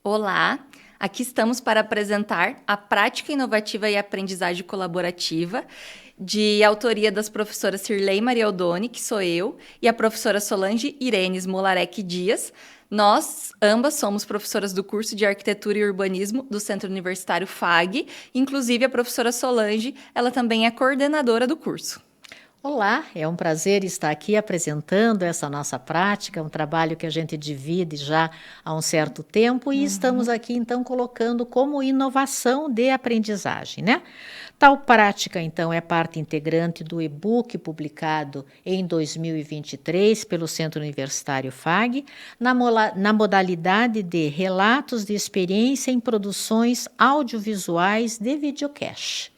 Olá, aqui estamos para apresentar a Prática Inovativa e Aprendizagem Colaborativa, de autoria das professoras Cirlei Marialdoni, que sou eu, e a professora Solange Irenes Molarec Dias. Nós, ambas, somos professoras do curso de Arquitetura e Urbanismo do Centro Universitário FAG. Inclusive, a professora Solange, ela também é coordenadora do curso. Olá, é um prazer estar aqui apresentando essa nossa prática, um trabalho que a gente divide já há um certo tempo e estamos aqui então colocando como inovação de aprendizagem, né? Tal prática então é parte integrante do e-book publicado em 2023 pelo Centro Universitário FAG, na modalidade de relatos de experiência em produções audiovisuais de videocast.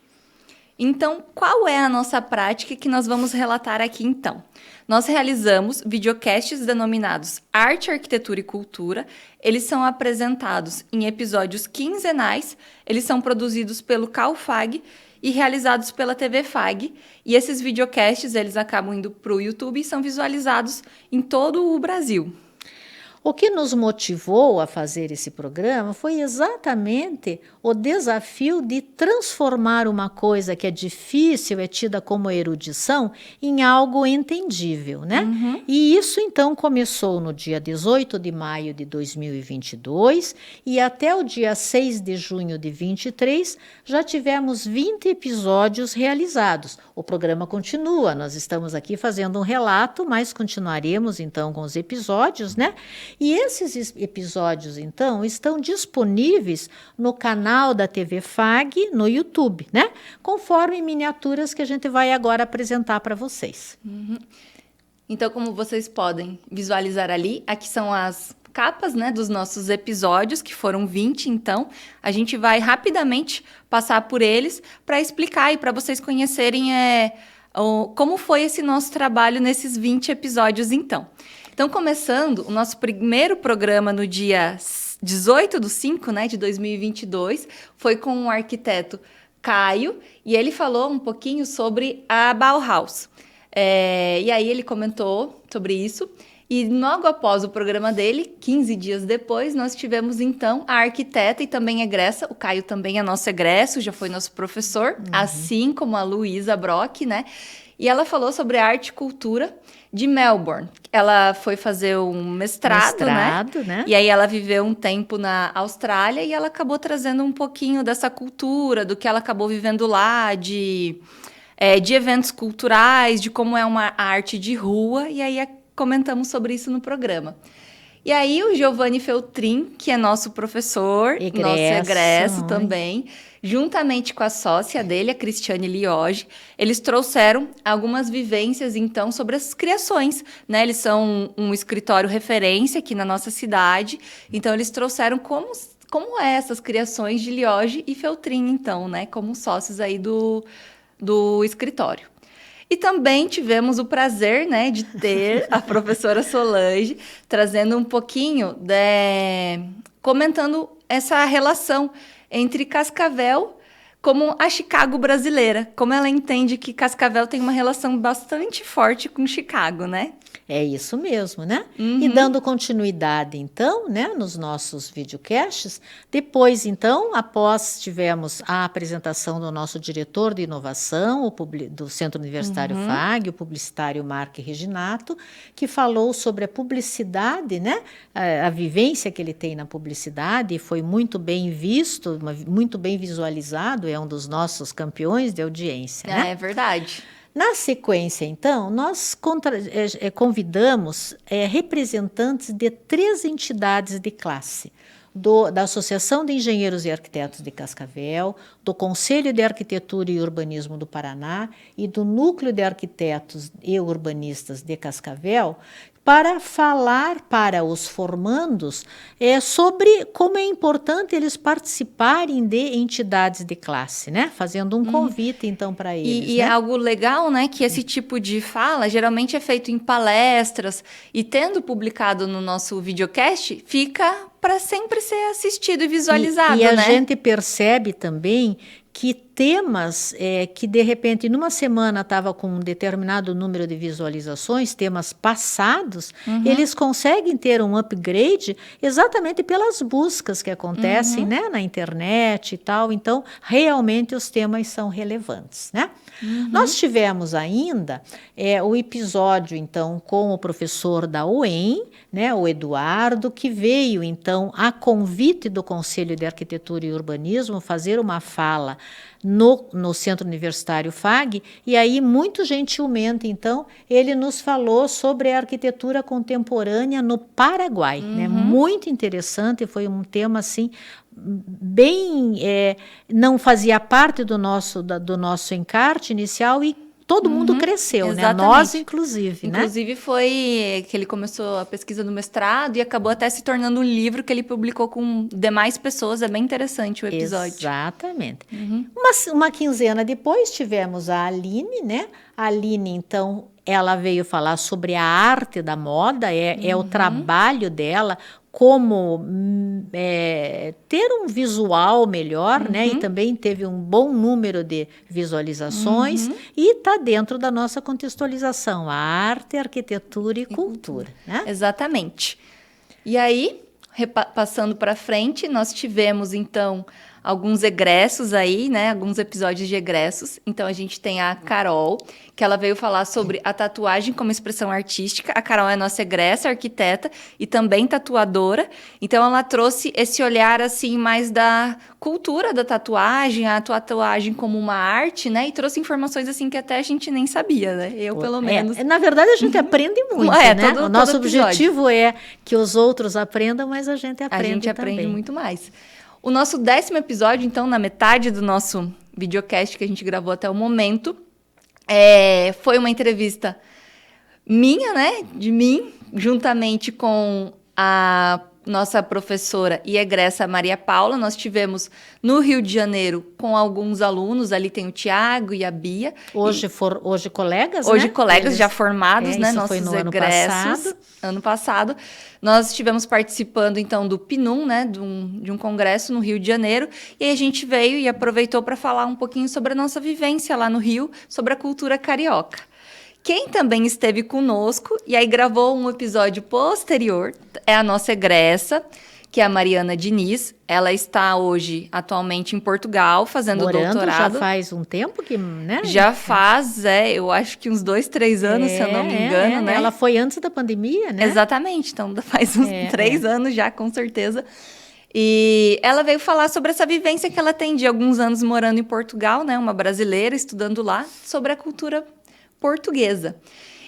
Então, qual é a nossa prática que nós vamos relatar aqui então? Nós realizamos videocasts denominados Arte, Arquitetura e Cultura. Eles são apresentados em episódios quinzenais, eles são produzidos pelo CalFag e realizados pela TV FAG. E esses videocasts, eles acabam indo para o YouTube e são visualizados em todo o Brasil. O que nos motivou a fazer esse programa foi exatamente o desafio de transformar uma coisa que é difícil, é tida como erudição, em algo entendível, né? E isso então começou no dia 18 de maio de 2022 e até o dia 6 de junho de 23 já tivemos 20 episódios realizados. O programa continua, nós estamos aqui fazendo um relato, mas continuaremos então com os episódios, né? E esses episódios, então, estão disponíveis no canal da TV FAG no YouTube, né? Conforme miniaturas que a gente vai agora apresentar para vocês. Então, como vocês podem visualizar ali, aqui são as capas, né, dos nossos episódios, que foram 20, então. A gente vai rapidamente passar por eles para explicar e para vocês conhecerem como foi esse nosso trabalho nesses 20 episódios, então. Então, começando o nosso primeiro programa no dia 18/5, né, de 2022, foi com o arquiteto Caio, e ele falou um pouquinho sobre a Bauhaus. E aí ele comentou sobre isso, e logo após o programa dele, 15 dias depois, nós tivemos então a arquiteta e também egressa, o Caio também é nosso egresso, já foi nosso professor, assim como a Luísa Brock, né? E ela falou sobre arte e cultura de Melbourne. Ela foi fazer um mestrado, né? E aí ela viveu um tempo na Austrália e ela acabou trazendo um pouquinho dessa cultura, do que ela acabou vivendo lá, de eventos culturais, de como é uma arte de rua. E aí comentamos sobre isso no programa. E aí o Giovanni Feltrin, que é nosso professor, nosso egresso também, juntamente com a sócia dele, a Cristiane Lioge, eles trouxeram algumas vivências, então, sobre as criações, né? Eles são um escritório referência aqui na nossa cidade, então eles trouxeram como é essas criações de Lioge e Feltrin, então, né? Como sócios aí do escritório. E também tivemos o prazer, né, de ter a professora Solange trazendo um pouquinho, comentando essa relação entre Cascavel como a Chicago brasileira, como ela entende que Cascavel tem uma relação bastante forte com Chicago, né? É isso mesmo, né? E dando continuidade, então, né, nos nossos videocasts, depois, então, após tivemos a apresentação do nosso diretor de inovação, do Centro Universitário FAG, o publicitário Mark Reginato, que falou sobre a publicidade, né, a vivência que ele tem na publicidade, e foi muito bem visto, muito bem visualizado, é um dos nossos campeões de audiência, né? É verdade. Na sequência, então, nós convidamos representantes de 3 entidades de classe, da Associação de Engenheiros e Arquitetos de Cascavel, do Conselho de Arquitetura e Urbanismo do Paraná e do Núcleo de Arquitetos e Urbanistas de Cascavel, para falar para os formandos sobre como é importante eles participarem de entidades de classe, né? Fazendo um convite, então, para eles. E né? é algo legal, né? Que esse tipo de fala geralmente é feito em palestras e tendo publicado no nosso videocast, fica para sempre ser assistido e visualizado, e a né? gente percebe também que temas que, de repente, numa semana estava com um determinado número de visualizações, temas passados, eles conseguem ter um upgrade exatamente pelas buscas que acontecem, né, na internet e tal. Então, realmente, os temas são relevantes, né? Nós tivemos ainda o episódio, então, com o professor da UEM, né, o Eduardo, que veio, então, a convite do Conselho de Arquitetura e Urbanismo, fazer uma fala no Centro Universitário FAG, e aí, muito gentilmente, então, ele nos falou sobre a arquitetura contemporânea no Paraguai, né? Muito interessante, foi um tema, assim, bem... não fazia parte do nosso encarte inicial e todo mundo cresceu, exatamente. né? Nós, inclusive, né? Inclusive foi que ele começou a pesquisa do mestrado e acabou até se tornando um livro que ele publicou com demais pessoas. É bem interessante o episódio. Exatamente. Uma quinzena depois tivemos a Aline, né? A Aline, então, ela veio falar sobre a arte da moda, é o trabalho dela, como ter um visual melhor, né? E também teve um bom número de visualizações e está dentro da nossa contextualização, a arte, arquitetura e cultura, né? Exatamente. E aí, passando para frente, nós tivemos, então, alguns egressos aí, né? Alguns episódios de egressos. Então, a gente tem a Carol, que ela veio falar sobre a tatuagem como expressão artística. A Carol é nossa egressa, arquiteta e também tatuadora. Então, ela trouxe esse olhar, assim, mais da cultura da tatuagem, a tatuagem como uma arte, né? E trouxe informações, assim, que até a gente nem sabia, né? Eu, pelo menos. Na verdade, a gente aprende muito, né? O nosso objetivo é que os outros aprendam, mas a gente aprende também. A gente aprende muito mais. O nosso 10º episódio, então, na metade do nosso videocast que a gente gravou até o momento, foi uma entrevista minha, né? De mim, juntamente com a nossa professora e egressa Maria Paula. Nós tivemos no Rio de Janeiro com alguns alunos, ali tem o Tiago e a Bia. Hoje colegas, hoje, né? Colegas eles, já formados, né? Isso nossos foi no egressos. Ano passado. Nós estivemos participando, então, do PNUM, né? De um congresso no Rio de Janeiro. E aí a gente veio e aproveitou para falar um pouquinho sobre a nossa vivência lá no Rio, sobre a cultura carioca. Quem também esteve conosco e aí gravou um episódio posterior é a nossa egressa, que é a Mariana Diniz. Ela está hoje, atualmente, em Portugal, fazendo doutorado. Já faz um tempo que, né? Já faz, eu acho que uns 2, 3 anos, se eu não me engano, né? Ela foi antes da pandemia, né? Exatamente, então faz uns 3 anos já, com certeza. E ela veio falar sobre essa vivência que ela tem de alguns anos morando em Portugal, né? Uma brasileira estudando lá, sobre a cultura portuguesa.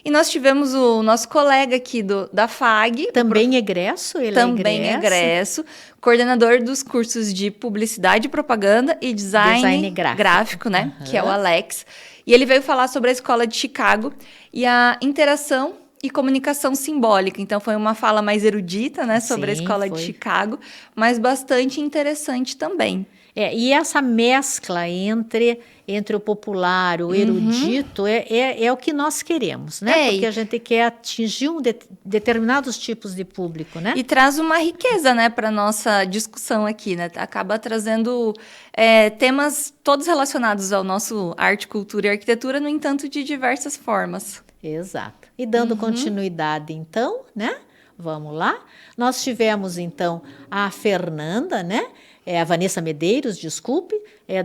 E nós tivemos o nosso colega aqui da FAG. Também egresso, ele também egresso, coordenador dos cursos de Publicidade e Propaganda e Design gráfico, né? Que é o Alex. E ele veio falar sobre a Escola de Chicago e a interação e comunicação simbólica. Então, foi uma fala mais erudita, né? Sobre a Escola de Chicago, mas bastante interessante também. E essa mescla entre o popular, o erudito, é o que nós queremos, né? Porque a gente quer atingir determinados tipos de público, né? E traz uma riqueza, né, para nossa discussão aqui, né? Acaba trazendo temas todos relacionados ao nosso arte, cultura e arquitetura, no entanto, de diversas formas. Exato. E dando continuidade, então, né? Vamos lá. Nós tivemos, então, a Fernanda, né? A Vanessa Medeiros, desculpe,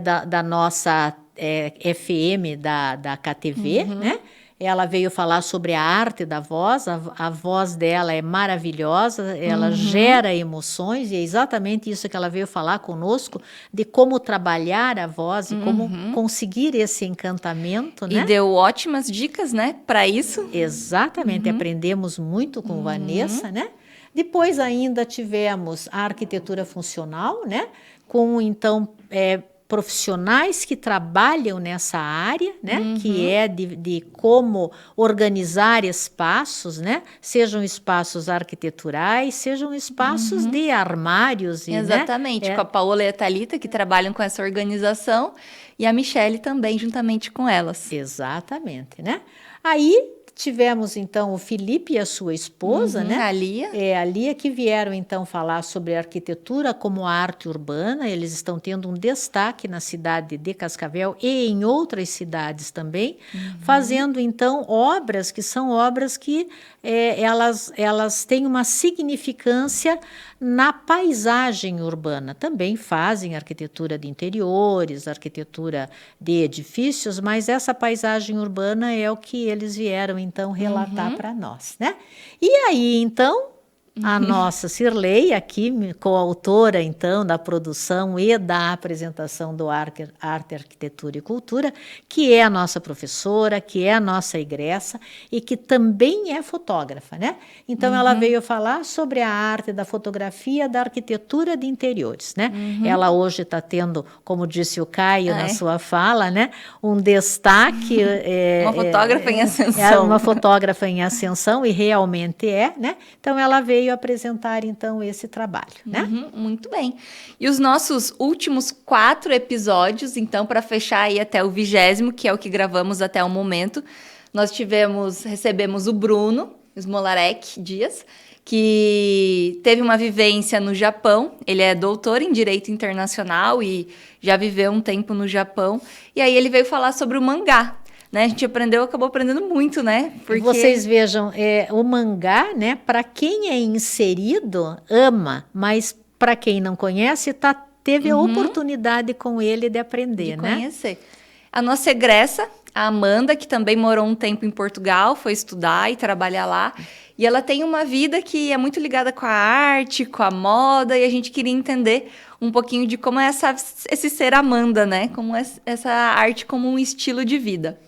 da nossa FM da KTV, né? Ela veio falar sobre a arte da voz, a voz dela é maravilhosa, ela gera emoções, e é exatamente isso que ela veio falar conosco, de como trabalhar a voz e como conseguir esse encantamento, né? E deu ótimas dicas, né, para isso. Exatamente, aprendemos muito com Vanessa, né? Depois ainda tivemos a arquitetura funcional, né? Com, então, profissionais que trabalham nessa área, né? Que é de como organizar espaços, né? Sejam espaços arquiteturais, sejam espaços de armários. Exatamente, né? Com a Paola e a Thalita, que trabalham com essa organização, e a Michele também, juntamente com elas. Exatamente, né? Aí tivemos então o Felipe e a sua esposa, né? A Lia. A Lia, que vieram então falar sobre a arquitetura como arte urbana. Eles estão tendo um destaque na cidade de Cascavel e em outras cidades também, fazendo então obras que são obras que elas têm uma significância na paisagem urbana. Também fazem arquitetura de interiores, arquitetura de edifícios, mas essa paisagem urbana é o que eles vieram então relatar para nós, né? E aí então a nossa Cirlei, aqui, coautora, então, da produção e da apresentação do Arte, Arquitetura e Cultura, que é a nossa professora, que é a nossa egressa e que também é fotógrafa, né? Então, ela veio falar sobre a arte da fotografia da arquitetura de interiores, né? Ela hoje está tendo, como disse o Caio na sua fala, né? Um destaque... uma fotógrafa em ascensão. Uma fotógrafa em ascensão, e realmente né? Então, ela veio apresentar, então, esse trabalho, né? Muito bem. E os nossos últimos 4 episódios, então, para fechar aí até o 20º, que é o que gravamos até o momento, nós recebemos o Bruno Smolarek Dias, que teve uma vivência no Japão. Ele é doutor em Direito Internacional e já viveu um tempo no Japão. E aí ele veio falar sobre o mangá. Né? A gente acabou aprendendo muito, né? Porque... Vocês vejam, o mangá, né? Para quem é inserido, ama, mas para quem não conhece, teve a oportunidade com ele de aprender, de né? Conhecer. A nossa egressa, a Amanda, que também morou um tempo em Portugal, foi estudar e trabalhar lá. E ela tem uma vida que é muito ligada com a arte, com a moda, e a gente queria entender um pouquinho de como é esse ser Amanda, né? Como é essa arte como um estilo de vida.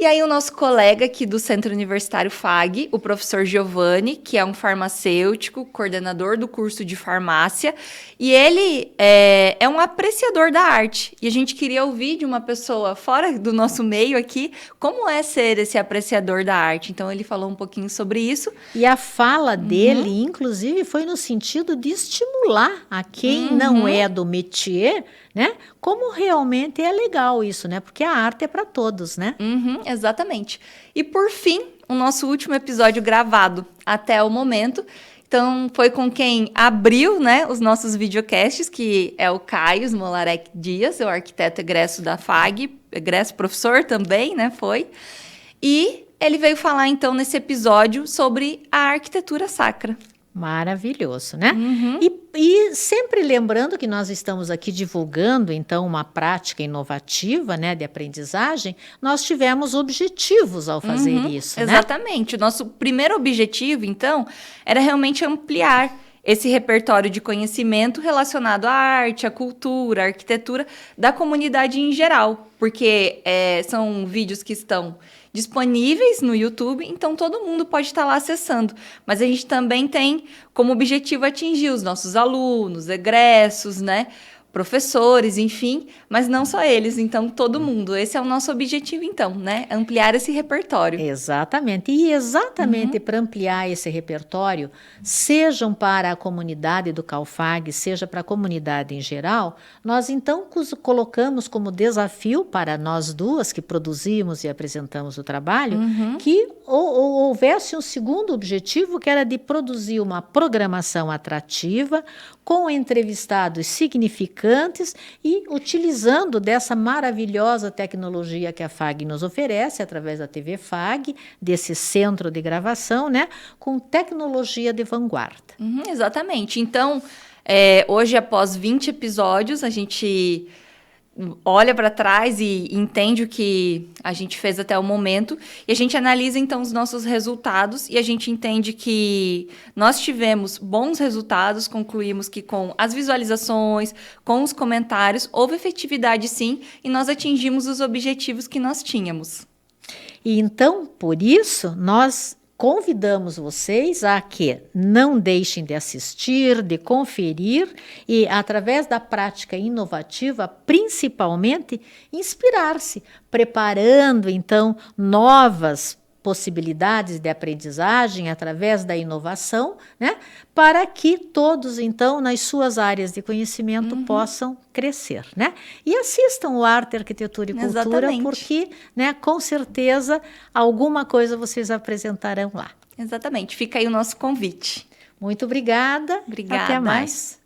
E aí o nosso colega aqui do Centro Universitário FAG, o professor Giovanni, que é um farmacêutico, coordenador do curso de farmácia, e ele é um apreciador da arte. E a gente queria ouvir de uma pessoa fora do nosso meio aqui, como é ser esse apreciador da arte. Então ele falou um pouquinho sobre isso. E a fala dele, inclusive, foi no sentido de estimular a quem não é do métier, né? Como realmente é legal isso, né? Porque a arte é para todos, né? Exatamente. E por fim, o nosso último episódio gravado até o momento. Então, foi com quem abriu, né, os nossos videocasts, que é o Caio Smolarek Dias, o arquiteto egresso da FAG, egresso professor também, né, foi. E ele veio falar, então, nesse episódio sobre a arquitetura sacra. Maravilhoso, né? E sempre lembrando que nós estamos aqui divulgando, então, uma prática inovativa, né, de aprendizagem. Nós tivemos objetivos ao fazer isso, né? Exatamente. O nosso primeiro objetivo, então, era realmente ampliar esse repertório de conhecimento relacionado à arte, à cultura, à arquitetura da comunidade em geral, porque são vídeos que estão disponíveis no YouTube, então todo mundo pode estar lá acessando. Mas a gente também tem como objetivo atingir os nossos alunos, egressos, né? Professores, enfim, mas não só eles, então todo mundo. Esse é o nosso objetivo, então, né? Ampliar esse repertório. Exatamente. E exatamente para ampliar esse repertório, sejam para a comunidade do CalFag, seja para a comunidade em geral, nós então colocamos como desafio para nós duas que produzimos e apresentamos o trabalho, que houvesse um segundo objetivo, que era de produzir uma programação atrativa, com entrevistados significantes e utilizando dessa maravilhosa tecnologia que a FAG nos oferece, através da TV FAG, desse centro de gravação, né, com tecnologia de vanguarda. Exatamente. Então, hoje, após 20 episódios, a gente olha para trás e entende o que a gente fez até o momento e a gente analisa então os nossos resultados e a gente entende que nós tivemos bons resultados, concluímos que com as visualizações, com os comentários, houve efetividade sim e nós atingimos os objetivos que nós tínhamos. E então, por isso, nós convidamos vocês a que não deixem de assistir, de conferir e, através da prática inovativa, principalmente, inspirar-se, preparando, então, novas possibilidades de aprendizagem através da inovação, né? Para que todos, então, nas suas áreas de conhecimento possam crescer, né? E assistam o Arte, Arquitetura e Cultura, Exatamente. porque, né, com certeza, alguma coisa vocês apresentarão lá. Exatamente. Fica aí o nosso convite. Muito obrigada. Obrigada. Até mais.